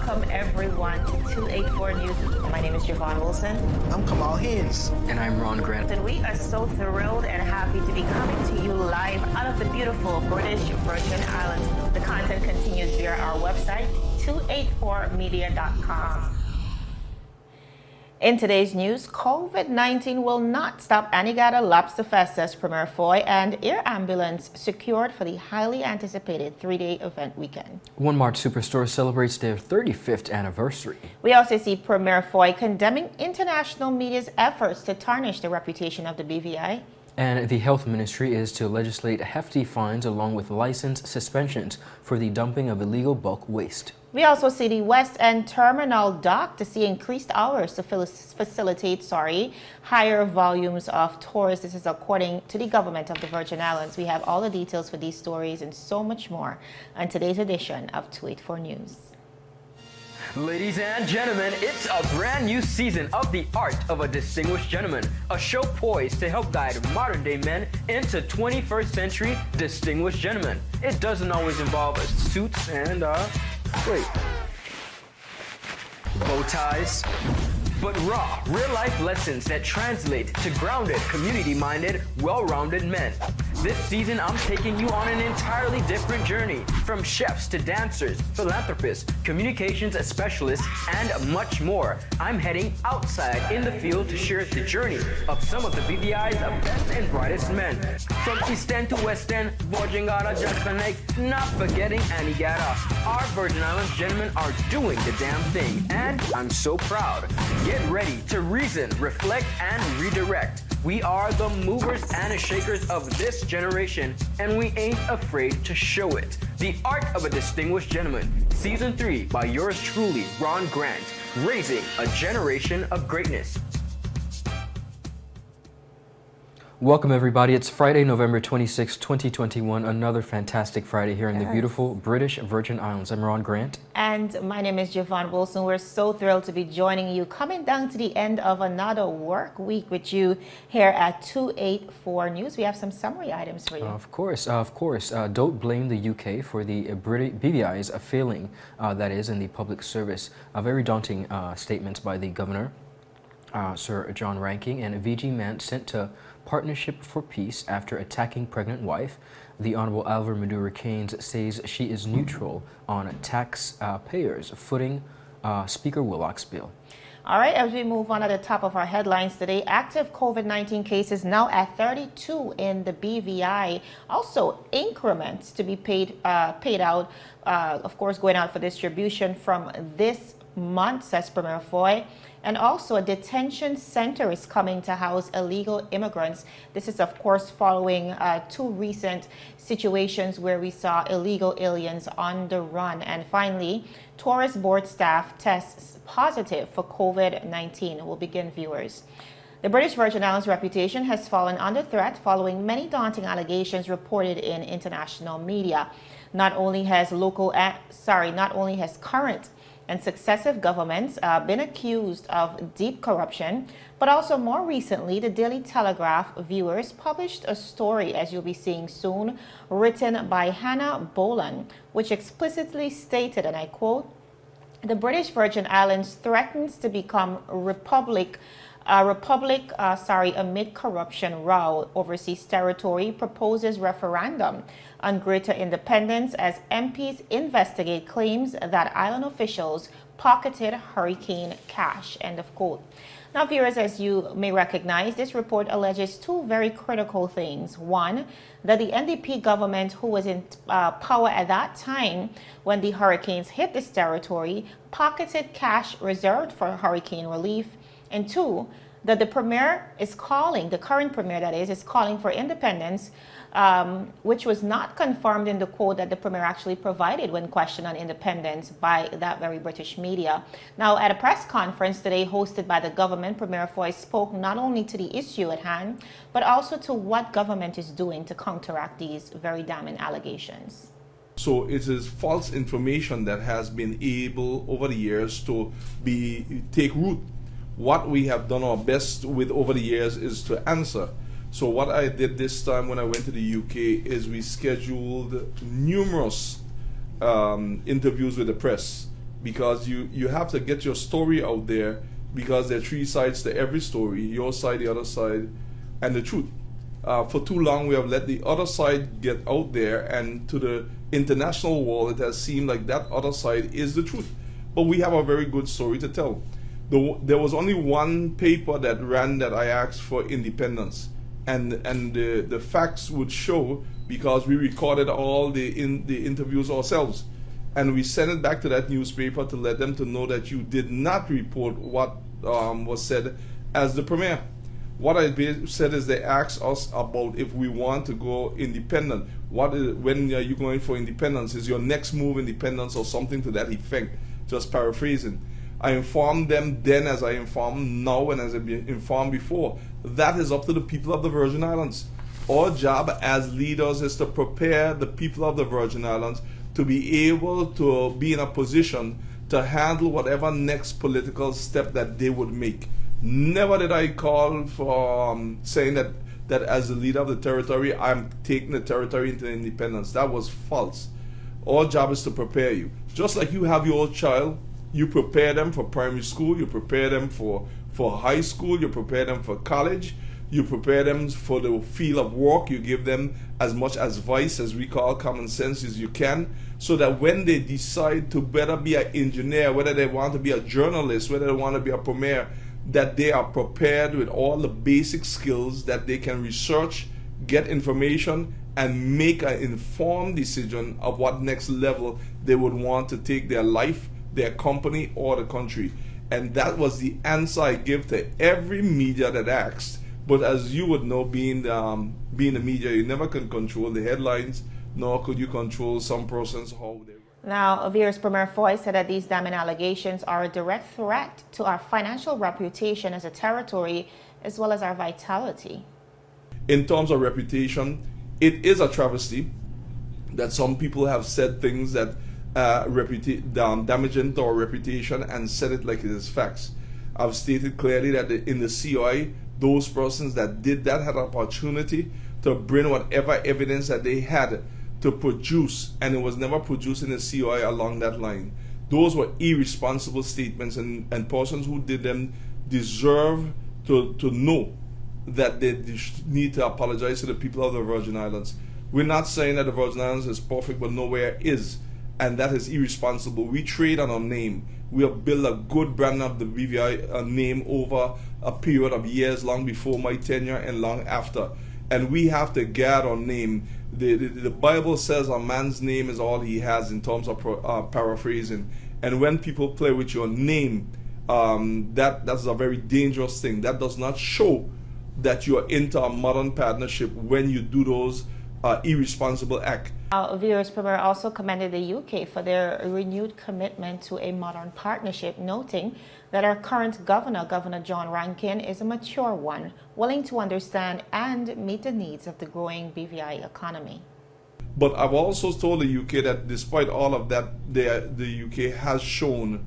Welcome everyone to 284 News. My name is Javon Wilson. I'm Kamal Haynes. And I'm Ron Grant. And we are so thrilled and happy to be coming to you live out of the beautiful British Virgin Islands. The content continues via our website, 284media.com. In today's news, COVID-19 will not stop Anegada Lobster Fest, says Premier Foy, and air ambulance secured for the highly anticipated three-day event weekend. Mart Superstore celebrates their 35th anniversary. We also see Premier Foy condemning international media's efforts to tarnish the reputation of the BVI. And the Health Ministry is to legislate hefty fines along with license suspensions for the dumping of illegal bulk waste. We also see the West End Terminal dock to see increased hours to facilitate higher volumes of tourists. This is according to the government of the Virgin Islands. We have all the details for these stories and so much more on today's edition of 284 News. Ladies and gentlemen, it's a brand new season of The Art of a Distinguished Gentleman, a show poised to help guide modern-day men into 21st century distinguished gentlemen. It doesn't always involve suits and, bow ties, but raw, real-life lessons that translate to grounded, community-minded, well-rounded men. This season, I'm taking you on an entirely different journey, from chefs to dancers, philanthropists, communications specialists, and much more. I'm heading outside in the field to share the journey of some of the BVI's best and brightest men. From East End to West End, Borjingada, Jackson Lake, not forgetting Anegada. Our Virgin Islands gentlemen are doing the damn thing, and I'm so proud. Get ready to reason, reflect, and redirect. We are the movers and shakers of this generation, and we ain't afraid to show it. The Art of a Distinguished Gentleman, Season 3 by yours truly, Ron Grant, raising a generation of greatness. Welcome everybody. It's Friday, November 26, 2021. Another fantastic Friday here in the beautiful British Virgin Islands. I'm Ron Grant. And my name is Javon Wilson. We're so thrilled to be joining you, coming down to the end of another work week with you here at 284 News. We have some summary items for you. Of course. Don't blame the UK for the BVI's failing, that is, in the public service. Very daunting statements by the Governor, Sir John Ranking, and a VG man sent to Partnership for Peace after attacking pregnant wife. The Honorable Alva Madura Keynes says she is neutral on taxpayers footing Speaker Willock's bill. All right, as we move on at the top of our headlines today, active COVID-19 cases now at 32 in the BVI. Also, increments to be paid out, of course, going out for distribution from this month, says Premier Foy. And also a detention center is coming to house illegal immigrants. This is, of course, following two recent situations where we saw illegal aliens on the run. And finally, tourist board staff tests positive for COVID-19. We'll begin, viewers. The British Virgin Islands reputation has fallen under threat following many daunting allegations reported in international media. Not only has current and successive governments been accused of deep corruption, but also more recently, the Daily Telegraph viewers published a story, as you'll be seeing soon, written by Hannah Boland, which explicitly stated, and I quote, "The British Virgin Islands threatens to become a republic amid corruption row. Overseas territory proposes referendum on greater independence as MPs investigate claims that island officials pocketed hurricane cash." End of quote. Now, viewers, as you may recognize, this report alleges two very critical things. One, that the NDP government, who was in power at that time when the hurricanes hit this territory, pocketed cash reserved for hurricane relief. And two, that the Premier is calling, the current Premier that is calling for independence, which was not confirmed in the quote that the Premier actually provided when questioned on independence by that very British media. Now, at a press conference today hosted by the government, Premier Foy spoke not only to the issue at hand, but also to what government is doing to counteract these very damning allegations. So it is false information that has been able over the years to take root. What we have done our best with over the years is to answer. So what I did this time when I went to the UK is we scheduled numerous interviews with the press because you have to get your story out there, because there are three sides to every story: your side, the other side, and the truth. For too long, we have let the other side get out there, and to the international world, it has seemed like that other side is the truth. But we have a very good story to tell. There was only one paper that ran that I asked for independence, and the facts would show, because we recorded all the interviews ourselves, and we sent it back to that newspaper to let them to know that you did not report what was said as the premier. What I said is they asked us about if we want to go independent. When are you going for independence? Is your next move independence or something to that effect? Just paraphrasing. I informed them then, as I inform now and as I've been informed before, that is up to the people of the Virgin Islands. Our job as leaders is to prepare the people of the Virgin Islands to be able to be in a position to handle whatever next political step that they would make. Never did I call for saying that as the leader of the territory, I'm taking the territory into independence. That was false. Our job is to prepare you. Just like you have your child, you prepare them for primary school, you prepare them for high school, you prepare them for college, you prepare them for the field of work, you give them as much advice, as we call common sense, as you can, so that when they decide to better be an engineer, whether they want to be a journalist, whether they want to be a premier, that they are prepared with all the basic skills that they can research, get information, and make an informed decision of what next level they would want to take their life, their company, or the country. And that was the answer I give to every media that asked. But as you would know, being the media, you never can control the headlines, nor could you control some persons how they. Now, Vera's Premier Foy said that these damning allegations are a direct threat to our financial reputation as a territory, as well as our vitality. In terms of reputation, it is a travesty that some people have said things that damaging to our reputation and said it like it is facts. I've stated clearly that in the COI, those persons that did that had an opportunity to bring whatever evidence that they had to produce, and it was never produced in the COI along that line. Those were irresponsible statements, and persons who did them deserve to know that they need to apologize to the people of the Virgin Islands. We're not saying that the Virgin Islands is perfect, but nowhere is, and that is irresponsible. We trade on our name. We have built a good brand of the BVI name over a period of years, long before my tenure and long after. And we have to guard our name. The Bible says a man's name is all he has, in terms of paraphrasing. And when people play with your name, that's a very dangerous thing. That does not show that you are into a modern partnership when you do those irresponsible acts. Vera's Premier also commended the UK for their renewed commitment to a modern partnership, noting that our current governor, Governor John Rankin, is a mature one, willing to understand and meet the needs of the growing BVI economy. But I've also told the UK that despite all of that, the UK has shown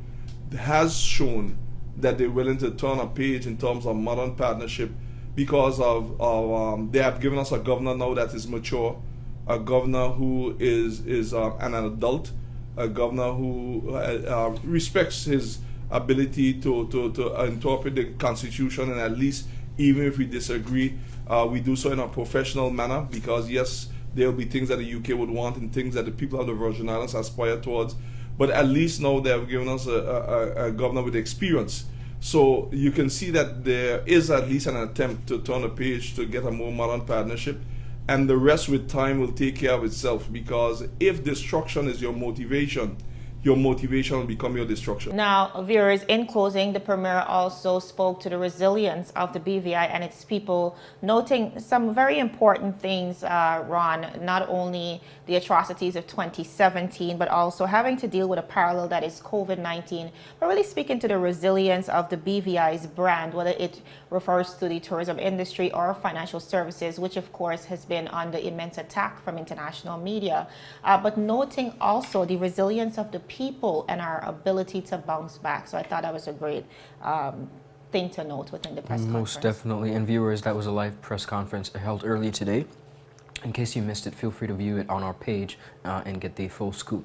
that they're willing to turn a page in terms of modern partnership, because of they have given us a governor now that is mature, a governor who is an adult, a governor who respects his ability to interpret the Constitution, and at least, even if we disagree, we do so in a professional manner, because yes, there will be things that the UK would want and things that the people of the Virgin Islands aspire towards, but at least now they have given us a governor with experience. So you can see that there is at least an attempt to turn a page to get a more modern partnership, and the rest with time will take care of itself, because if destruction is your motivation will become your destruction. Now, viewers, in closing, the Premier also spoke to the resilience of the BVI and its people, noting some very important things, Ron, not only the atrocities of 2017, but also having to deal with a parallel that is COVID-19, but really speaking to the resilience of the BVI's brand, whether it refers to the tourism industry or financial services, which of course has been under immense attack from international media, but noting also the resilience of the people and our ability to bounce back. So I thought that was a great thing to note within the press conference. Most definitely. And viewers, that was a live press conference held earlier today. In case you missed it, feel free to view it on our page and get the full scoop.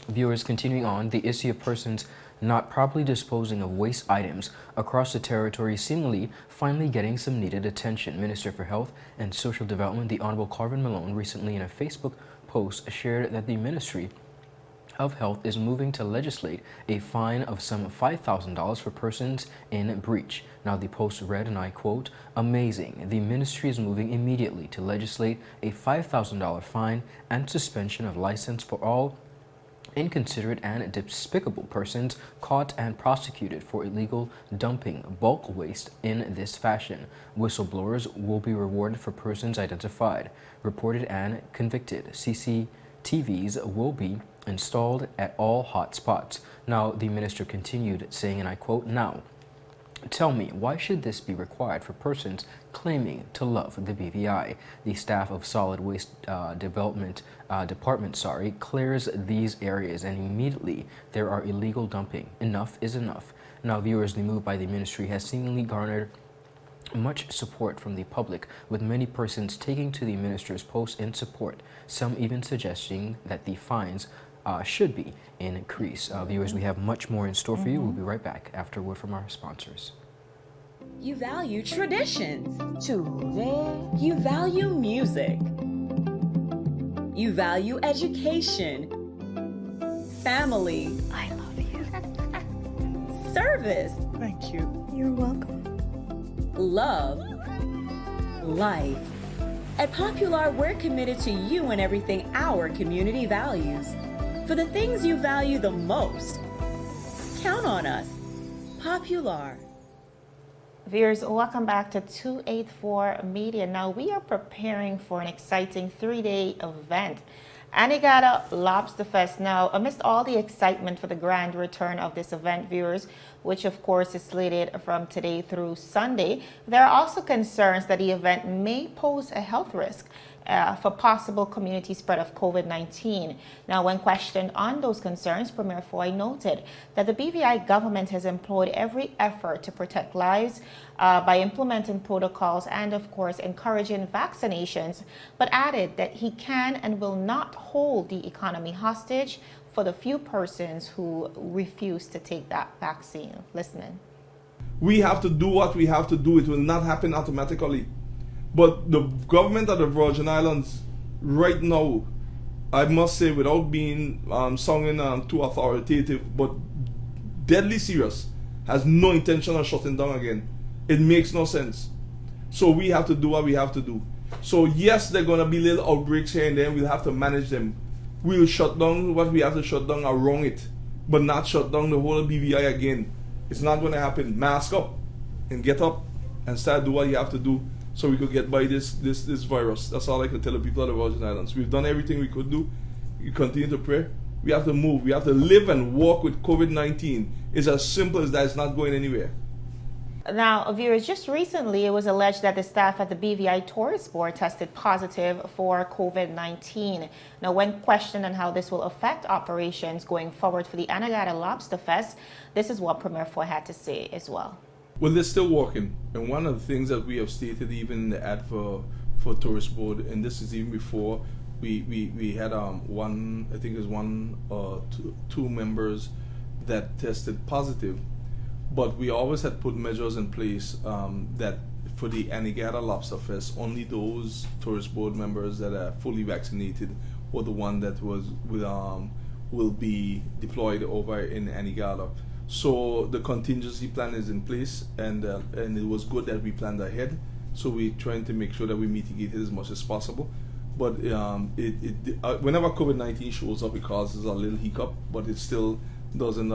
Viewers, continuing on, the issue of persons not properly disposing of waste items across the territory seemingly finally getting some needed attention. Minister for Health and Social Development, the Honorable Carvin Malone, recently in a Facebook post shared that the Ministry of Health is moving to legislate a fine of some $5,000 for persons in breach. Now the post read, and I quote, "Amazing. The ministry is moving immediately to legislate a $5,000 fine and suspension of license for all inconsiderate and despicable persons caught and prosecuted for illegal dumping bulk waste in this fashion. Whistleblowers will be rewarded for persons identified, reported and convicted. CCTVs will be installed at all hot spots." Now, the minister continued saying, and I quote, "Now, tell me, why should this be required for persons claiming to love the BVI? The staff of Solid Waste Department clears these areas, and immediately there are illegal dumping. Enough is enough." Now, viewers, the move by the ministry has seemingly garnered much support from the public, with many persons taking to the minister's post in support, some even suggesting that the fines should be increased. Viewers, we have much more in store for you. We'll be right back after a word from our sponsors. You value traditions. You value music. You value education. Family. I love you. Service. Thank you. You're welcome. Love. Life. At Popular, we're committed to you and everything our community values. For the things you value the most, count on us. Popular. Viewers, welcome back to 284 Media. Now, we are preparing for an exciting 3-day event, Anegada Lobster Fest. Now, amidst all the excitement for the grand return of this event, viewers, which of course is slated from today through Sunday, there are also concerns that the event may pose a health risk for possible community spread of COVID-19. Now, when questioned on those concerns, Premier Foy noted that the BVI government has employed every effort to protect lives by implementing protocols and, of course, encouraging vaccinations, but added that he can and will not hold the economy hostage for the few persons who refuse to take that vaccine. Listening. We have to do what we have to do. It will not happen automatically. But the government of the Virgin Islands right now, I must say, without being sounding too authoritative, but deadly serious, has no intention of shutting down again. It makes no sense. So we have to do what we have to do. So yes, there are going to be little outbreaks here and there. We'll have to manage them. We'll shut down what we have to shut down around it, but not shut down the whole BVI again. It's not going to happen. Mask up and get up and start do what you have to do, so we could get by this virus. That's all I can tell the people of the Virgin Islands. We've done everything we could do. You continue to pray. We have to move. We have to live and walk with COVID-19. It's as simple as that. It's not going anywhere. Now, viewers, just recently it was alleged that the staff at the BVI Tourist Board tested positive for COVID-19. Now, when questioned on how this will affect operations going forward for the Anegada Lobster Fest, this is what Premier Foy had to say as well. Well, they're still working, and one of the things that we have stated even in the ad for Tourist Board, and this is even before we had one, I think it was one two members that tested positive, but we always had put measures in place that for the Anegada Lobster Fest, only those Tourist Board members that are fully vaccinated were the one that will be deployed over in Anegada. So the contingency plan is in place, and it was good that we planned ahead. So we're trying to make sure that we mitigate it as much as possible. But whenever COVID-19 shows up, it causes a little hiccup, but it still doesn't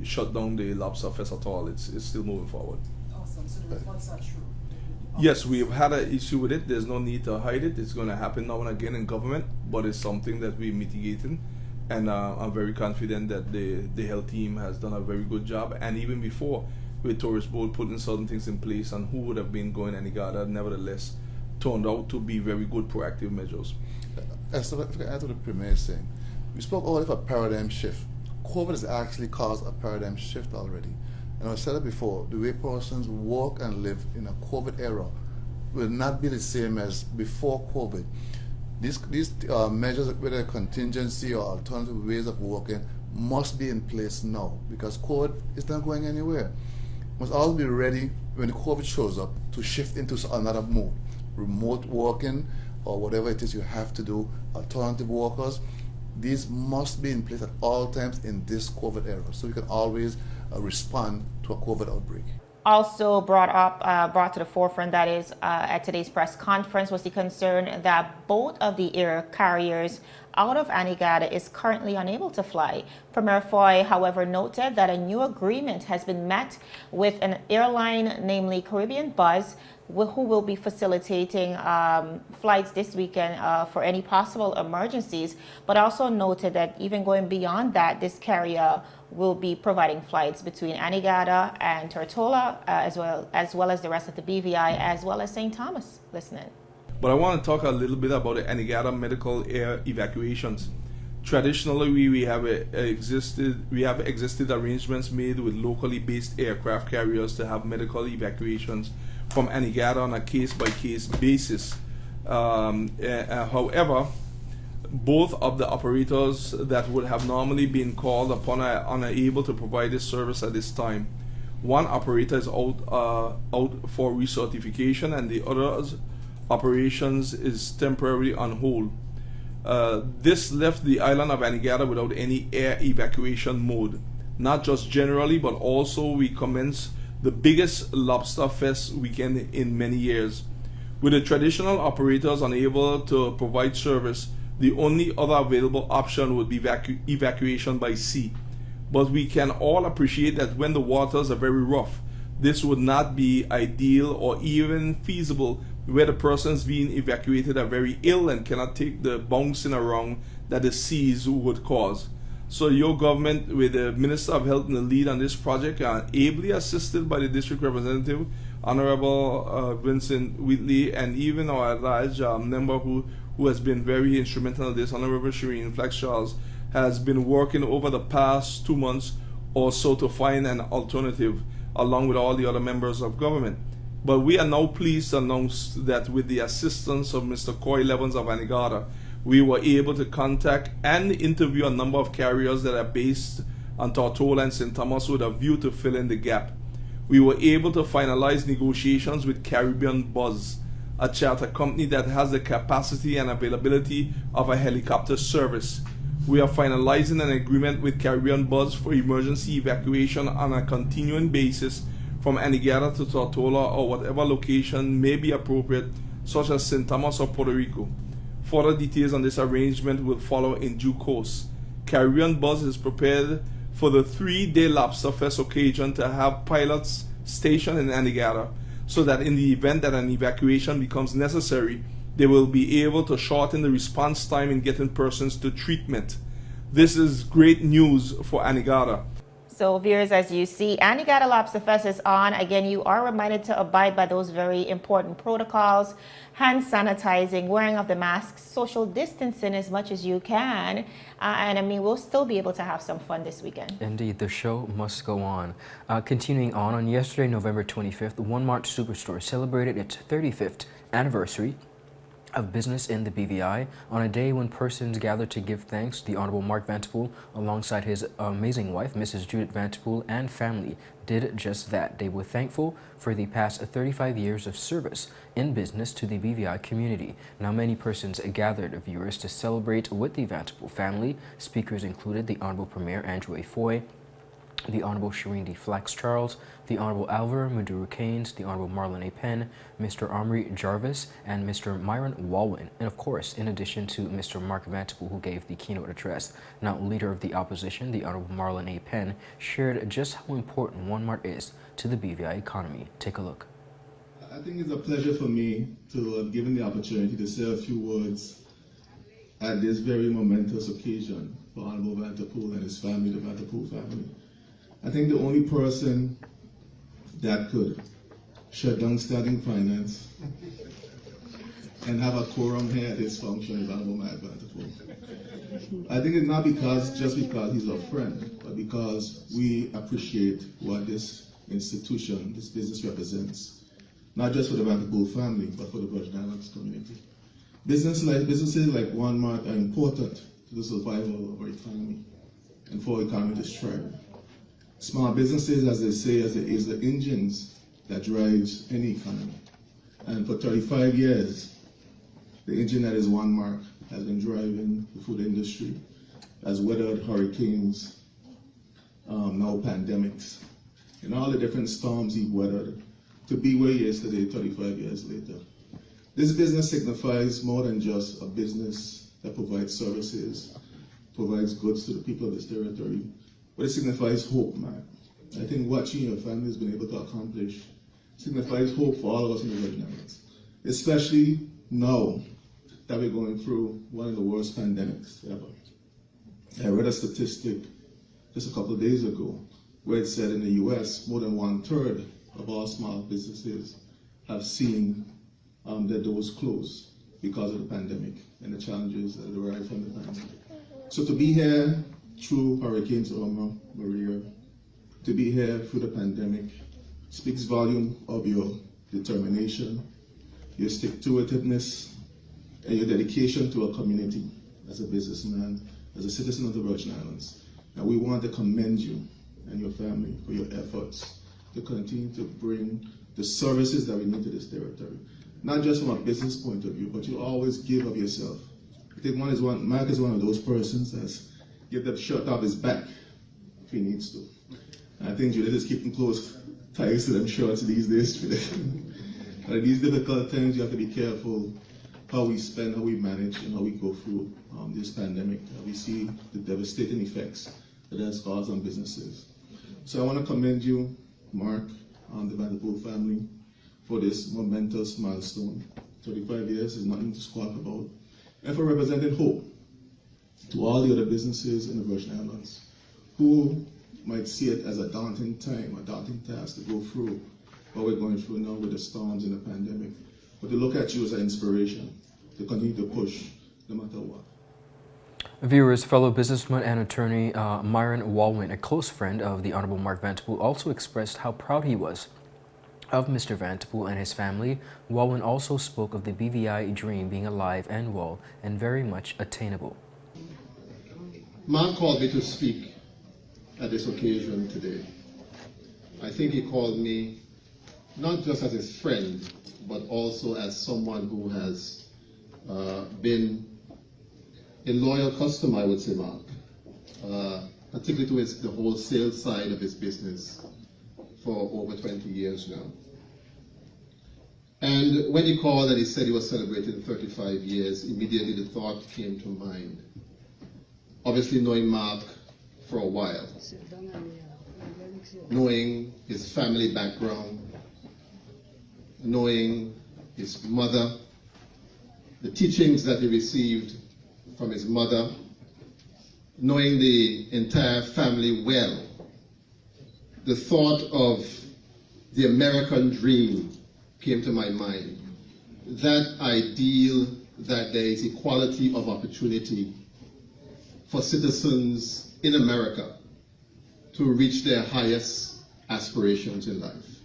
shut down the Lobster Fest at all. It's still moving forward. Awesome. So the reports are true. Yes, we've had an issue with it. There's no need to hide it. It's going to happen now and again in government, but it's something that we're mitigating. And I'm very confident that the health team has done a very good job. And even before, with Tourist Board putting certain things in place and who would have been going Anegada, nevertheless, turned out to be very good proactive measures. So if I can add to the Premier saying, we spoke already of a paradigm shift. COVID has actually caused a paradigm shift already. And I said it before, the way persons work and live in a COVID era will not be the same as before COVID. These measures, whether contingency or alternative ways of working, must be in place now because COVID is not going anywhere. Must all be ready when COVID shows up to shift into another mode, remote working or whatever it is you have to do, alternative workers. These must be in place at all times in this COVID era so we can always respond to a COVID outbreak. Also brought to the forefront, that is, at today's press conference, was the concern that both of the air carriers out of Anegada is currently unable to fly. Premier Foy, however, noted that a new agreement has been met with an airline, namely Caribbean Buzz, who will be facilitating flights this weekend for any possible emergencies, but also noted that even going beyond that, this carrier will be providing flights between Anegada and Tortola, as well as the rest of the BVI, as well as St. Thomas. Listening. But I want to talk a little bit about the Anegada medical air evacuations. Traditionally, we have existed arrangements made with locally based aircraft carriers to have medical evacuations from Anegada on a case-by-case basis. However, both of the operators that would have normally been called upon are unable to provide this service at this time. One operator is out for recertification, and the other's operations is temporarily on hold. This left the island of Anegada without any air evacuation mode. Not just generally, but also we commenced the biggest lobster fest weekend in many years. With the traditional operators unable to provide service, the only other available option would be evacuation by sea. But we can all appreciate that when the waters are very rough, this would not be ideal or even feasible where the persons being evacuated are very ill and cannot take the bouncing around that the seas would cause. So your government, with the Minister of Health in the lead on this project, are ably assisted by the District Representative, Honorable Vincent Wheatley, and even our large member who has been very instrumental in this, Honorable Shireen Flex-Charles, has been working over the past 2 months or so to find an alternative, along with all the other members of government. But we are now pleased to announce that with the assistance of Mr. Coy Levens of Anegada, we were able to contact and interview a number of carriers that are based on Tortola and St. Thomas with a view to fill in the gap. We were able to finalize negotiations with Caribbean Buzz, a charter company that has the capacity and availability of a helicopter service. We are finalizing an agreement with Caribbean Buzz for emergency evacuation on a continuing basis from Anegada to Tortola or whatever location may be appropriate, such as St. Thomas or Puerto Rico. Further details on this arrangement will follow in due course. Caribbean Buzz is prepared for the 3-day Lobster Fest occasion to have pilots stationed in Anegada so that in the event that an evacuation becomes necessary, they will be able to shorten the response time in getting persons to treatment. This is great news for Anegada. So viewers, as you see, Anegada Lobster Fest is on. Again, you are reminded to abide by those very important protocols: hand sanitizing, wearing of the masks, social distancing as much as you can. And I mean, we'll still be able to have some fun this weekend. Indeed, the show must go on. Continuing on yesterday, November 25th, Mart Superstore celebrated its 35th anniversary of business in the BVI. On a day when persons gathered to give thanks, the Honorable Mark Vanterpool, alongside his amazing wife, Mrs. Judith Vanterpool, and family, did just that. They were thankful for the past 35 years of service in business to the BVI community. Now, many persons gathered, viewers, to celebrate with the Vanterpool family. Speakers included the Honorable Premier Andrew A. Foy, the Honorable Shireen D. Flax-Charles, the Honorable Alvaro Maduro Keynes, the Honorable Marlon A. Penn, Mr. Omri Jarvis, and Mr. Myron Walwyn. And of course, in addition to Mr. Mark Vanterpool, who gave the keynote address. Now, leader of the opposition, the Honorable Marlon A. Penn, shared just how important Mart is to the BVI economy. Take a look. I think it's a pleasure for me to have given the opportunity to say a few words at this very momentous occasion for Honorable Vanterpool and his family, the Vanterpool family. I think the only person that could shut down standing finance and have a quorum here at this function is Honorable Mark Vanterpool. I think it's not just because he's our friend, but because we appreciate what this institution, this business represents, not just for the Vanterpool family, but for the Virgin Islands community. Businesses like Walmart are important to the survival of our economy and for our economy to thrive. Small businesses, as they say, is the engines that drives any economy. And for 35 years, the engine that is Walmart has been driving the food industry, has weathered hurricanes, now pandemics, and all the different storms he weathered to be where he is today, 35 years later. This business signifies more than just a business that provides services, provides goods to the people of this territory, but it signifies hope, man. I think what you and your family has been able to accomplish signifies hope for all of us in the Virgin Islands, especially now that we're going through one of the worst pandemics ever. I read a statistic just a couple of days ago where it said in the US, more than 1/3 of all small businesses have seen their doors close because of the pandemic and the challenges that derive from the pandemic. So to be here through Hurricanes Irma, Maria, to be here through the pandemic speaks volume of your determination, your stick-to-itiveness, and your dedication to our community as a businessman, as a citizen of the Virgin Islands. And we want to commend you and your family for your efforts to continue to bring the services that we need to this territory. Not just from a business point of view, but you always give of yourself. I think Mark is one of those persons that's give the shirt off his back if he needs to. And I think Judith is keeping close ties to them shirts these days. But in these difficult times, you have to be careful how we spend, how we manage, and how we go through this pandemic. We see the devastating effects that it has caused on businesses. So I want to commend you, Mark, the Vanderpool family, for this momentous milestone. 35 years is nothing to squawk about. And for representing hope to all the other businesses in the Virgin Islands who might see it as a daunting time, a daunting task to go through what we're going through now with the storms and the pandemic, but to look at you as an inspiration to continue to push no matter what. Viewers, fellow businessman and attorney Myron Walwyn, a close friend of the Honorable Mark Vanderpool, also expressed how proud he was of Mr. Vanderpool and his family. Walwyn also spoke of the BVI dream being alive and well and very much attainable. Mark called me to speak at this occasion today. I think he called me not just as his friend, but also as someone who has been a loyal customer, I would say, Mark, particularly to the wholesale side of his business for over 20 years now. And when he called and he said he was celebrating 35 years, immediately the thought came to mind. Obviously knowing Mark for a while, knowing his family background, knowing his mother, the teachings that he received from his mother, knowing the entire family well, the thought of the American dream came to my mind. That ideal that there is equality of opportunity for citizens in America to reach their highest aspirations in life.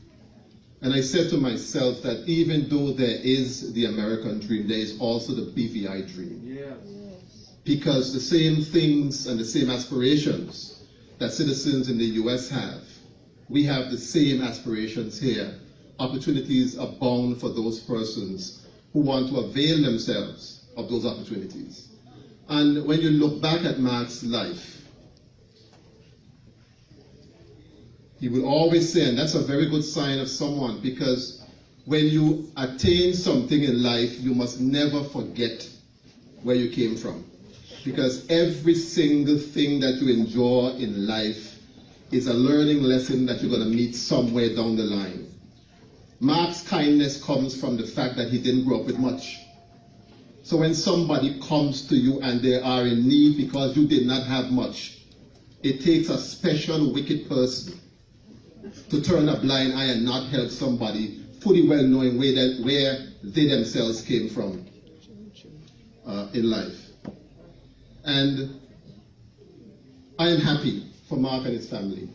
And I said to myself that even though there is the American dream, there is also the BVI dream. Yes. Because the same things and the same aspirations that citizens in the US have, we have the same aspirations here. Opportunities abound for those persons who want to avail themselves of those opportunities. And when you look back at Mark's life, he will always say, and that's a very good sign of someone, because when you attain something in life, you must never forget where you came from. Because every single thing that you enjoy in life is a learning lesson that you're going to meet somewhere down the line. Mark's kindness comes from the fact that he didn't grow up with much. So when somebody comes to you and they are in need because you did not have much, it takes a special wicked person to turn a blind eye and not help somebody, fully well knowing where they themselves came from in life. And I am happy for Mark and his family.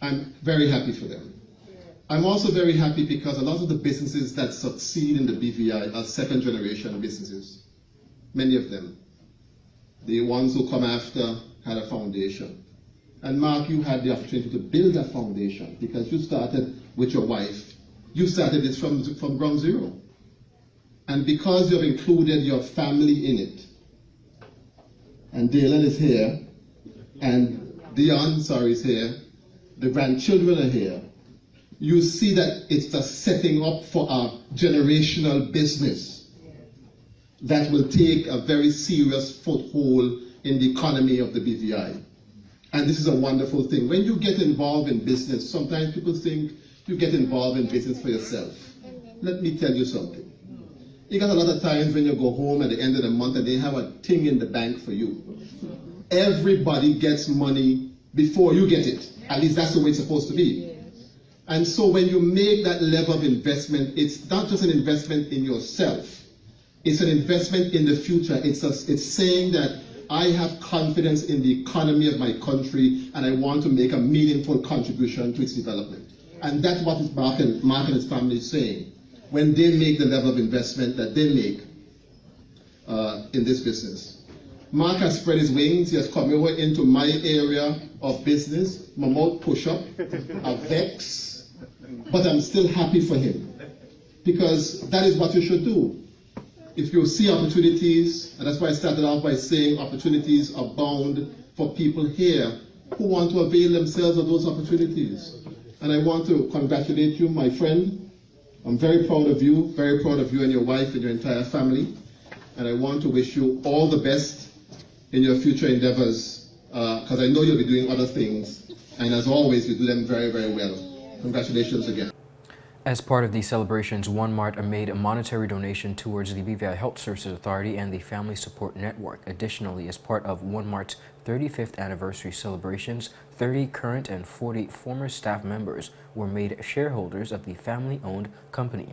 I'm very happy for them. I'm also very happy because a lot of the businesses that succeed in the BVI are second generation businesses. Many of them. The ones who come after had a foundation. And Mark, you had the opportunity to build a foundation because you started with your wife. You started this from ground zero. And because you've included your family in it, and Dalen is here, and Dion, is here, the grandchildren are here, you see that it's a setting up for a generational business that will take a very serious foothold in the economy of the BVI. And this is a wonderful thing. When you get involved in business, sometimes people think you get involved in business for yourself. Let me tell you something. You got a lot of times when you go home at the end of the month and they have a thing in the bank for you. Everybody gets money before you get it. At least that's the way it's supposed to be. And so when you make that level of investment, it's not just an investment in yourself. It's an investment in the future. It's saying that I have confidence in the economy of my country and I want to make a meaningful contribution to its development. And that's what Mark and his family is saying when they make the level of investment that they make in this business. Mark has spread his wings. He has come over into my area of business, my mouth push-up, a vex, but I'm still happy for him because that is what you should do. If you see opportunities, and that's why I started off by saying opportunities abound for people here who want to avail themselves of those opportunities. And I want to congratulate you, my friend. I'm very proud of you and your wife and your entire family. And I want to wish you all the best in your future endeavors, because I know you'll be doing other things. And as always, you do them very, very well. Congratulations again. As part of these celebrations, One Mart made a monetary donation towards the BVI Health Services Authority and the Family Support Network. Additionally, as part of One Mart's 35th anniversary celebrations, 30 current and 40 former staff members were made shareholders of the family-owned company.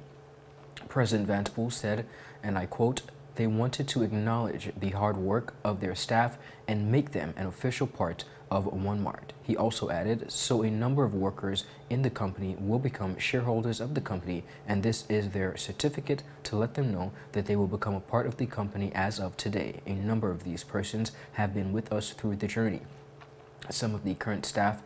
President Vanderpool said, and I quote, "They wanted to acknowledge the hard work of their staff and make them an official part of One Mart." He also added, "So a number of workers in the company will become shareholders of the company, and this is their certificate to let them know that they will become a part of the company as of today. A number of these persons have been with us through the journey." Some of the current staff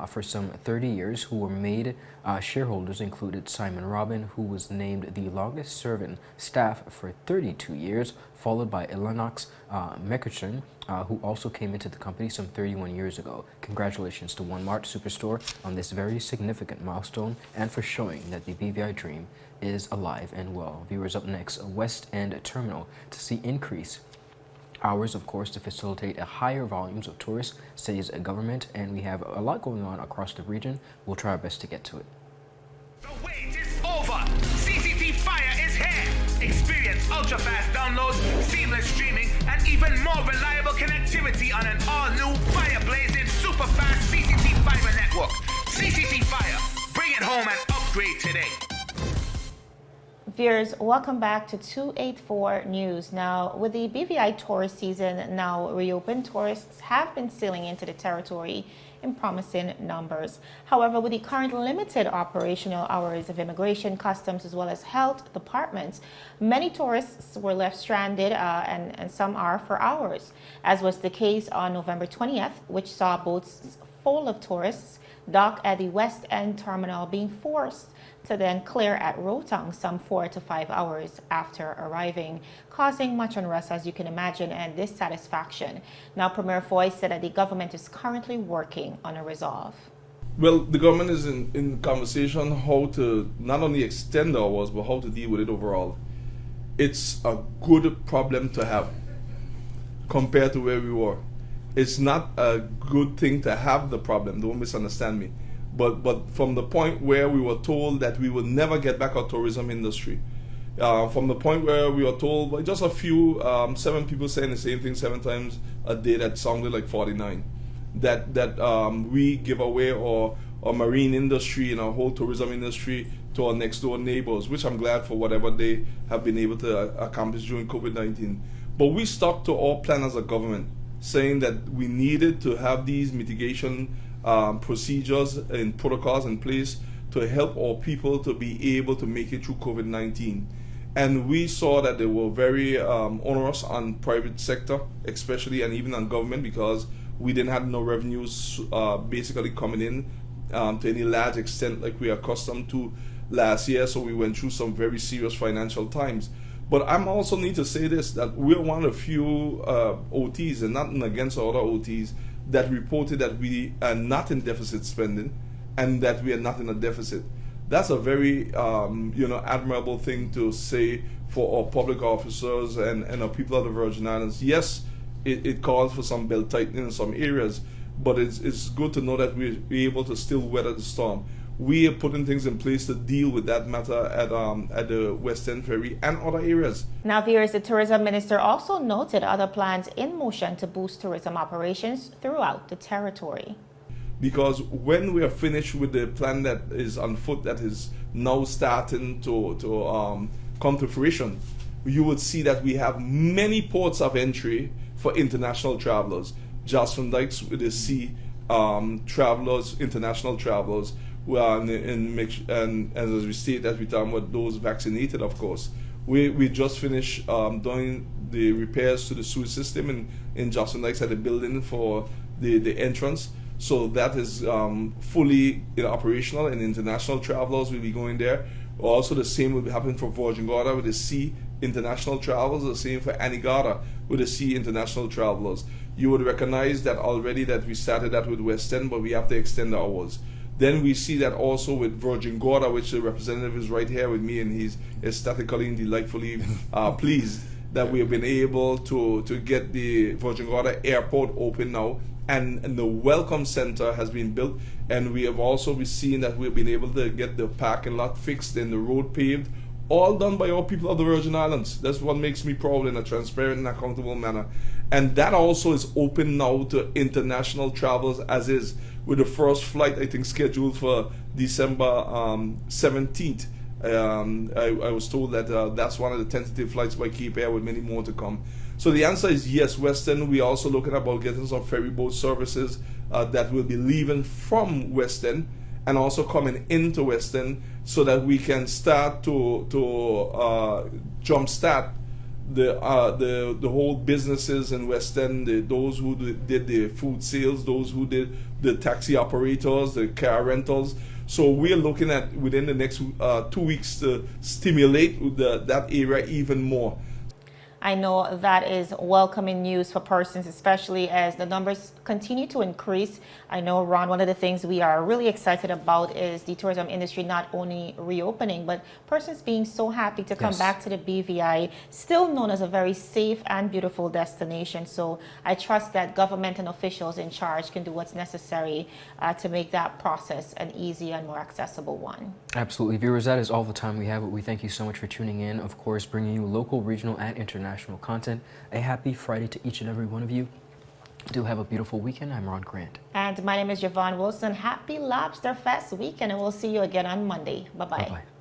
for some 30 years who were made shareholders included Simon Robin, who was named the longest serving staff for 32 years, followed by Elenox Meckerson, who also came into the company some 31 years ago. Congratulations to One Mart Superstore on this very significant milestone and for showing that the BVI dream is alive and well. Viewers, up next, West End Terminal to see increase hours, of course, to facilitate a higher volumes of tourists, says a government, and we have a lot going on across the region. We'll try our best to get to it. The wait is over. CCT Fire is here. Experience ultra-fast downloads, seamless streaming, and even more reliable connectivity on an all-new fire-blazing super-fast CCT Fiber network. CCT Fire. Bring it home and upgrade today. Viewers, welcome back to 284 News. Now, with the BVI tourist season now reopened, tourists have been sailing into the territory in promising numbers. However, with the current limited operational hours of immigration, customs, as well as health departments, many tourists were left stranded and some are for hours, as was the case on November 20th, which saw boats full of tourists dock at the West End Terminal being forced to then clear at Rotong some 4 to 5 hours after arriving, causing much unrest, as you can imagine, and dissatisfaction. Now, Premier Foy said that the government is currently working on a resolve. Well, the government is in conversation how to not only extend the hours, but how to deal with it overall. It's a good problem to have compared to where we were. It's not a good thing to have the problem, don't misunderstand me. But from the point where we were told that we would never get back our tourism industry, from the point where we were told by just a few, 7 people saying the same thing 7 times a day, that sounded like 49, that we give away our marine industry and our whole tourism industry to our next door neighbors, which I'm glad for whatever they have been able to accomplish during COVID-19. But we stuck to our plan as a government, saying that we needed to have these mitigation procedures and protocols in place to to help our people to be able to make it through COVID-19. And we saw that they were very onerous on private sector, especially, and even on government, because we didn't have no revenues basically coming in to any large extent like we are accustomed to last year. So we went through some very serious financial times. But I'm also need to say this, that we're one of the few OTs, and nothing against other OTs, that reported that we are not in deficit spending and that we are not in a deficit. That's a very admirable thing to say for our public officers and our people of the Virgin Islands. Yes, it calls for some belt tightening in some areas, but it's good to know that we're able to still weather the storm. We are putting things in place to deal with that matter at the West End Ferry and other areas. Now, viewers, the tourism minister also noted other plans in motion to boost tourism operations throughout the territory. Because when we are finished with the plan that is on foot, that is now starting to come to fruition, you would see that we have many ports of entry for international travelers. Jocelyn Dykes with the sea travelers, international travelers, and as we state that we're talking about those vaccinated, of course. We just finished doing the repairs to the sewer system in Jocelyn Dykes at the building for the entrance. So that is fully operational, and international travelers will be going there. Also, the same will be happening for Virgin Gorda with the sea international travelers, the same for Anegada with the sea international travelers. You would recognize that already that we started that with West End, but we have to extend ours. Then we see that also with Virgin Gorda, which the representative is right here with me, and he's ecstatically and delightfully pleased that we have been able to get the Virgin Gorda airport open now, and the welcome center has been built, and we have also been seeing that we've been able to get the parking lot fixed and the road paved, all done by our people of the Virgin Islands. That's what makes me proud, in a transparent and accountable manner. And that also is open now to international travelers, as is, with the first flight, I think, scheduled for December 17th. I was told that that's one of the tentative flights by Cape Air, with many more to come. So the answer is yes, Western. We're also looking about getting some ferry boat services that will be leaving from Western and also coming into Western, so that we can start to jumpstart the whole businesses in West End, those who did the food sales, those who did the taxi operators, the car rentals. So we're looking at within the next 2 weeks to stimulate that area even more. I know that is welcoming news for persons, especially as the numbers continue to increase. I know, Ron, one of the things we are really excited about is the tourism industry not only reopening, but persons being so happy to come back to the BVI, still known as a very safe and beautiful destination. So I trust that government and officials in charge can do what's necessary to make that process an easier and more accessible one. Absolutely. Viewers, that is all the time we have. But we thank you so much for tuning in. Of course, bringing you local, regional, and international content. A happy Friday to each and every one of you. Do have a beautiful weekend. I'm Ron Grant. And my name is Javon Wilson. Happy Lobster Fest weekend, and we'll see you again on Monday. Bye-bye. Bye-bye.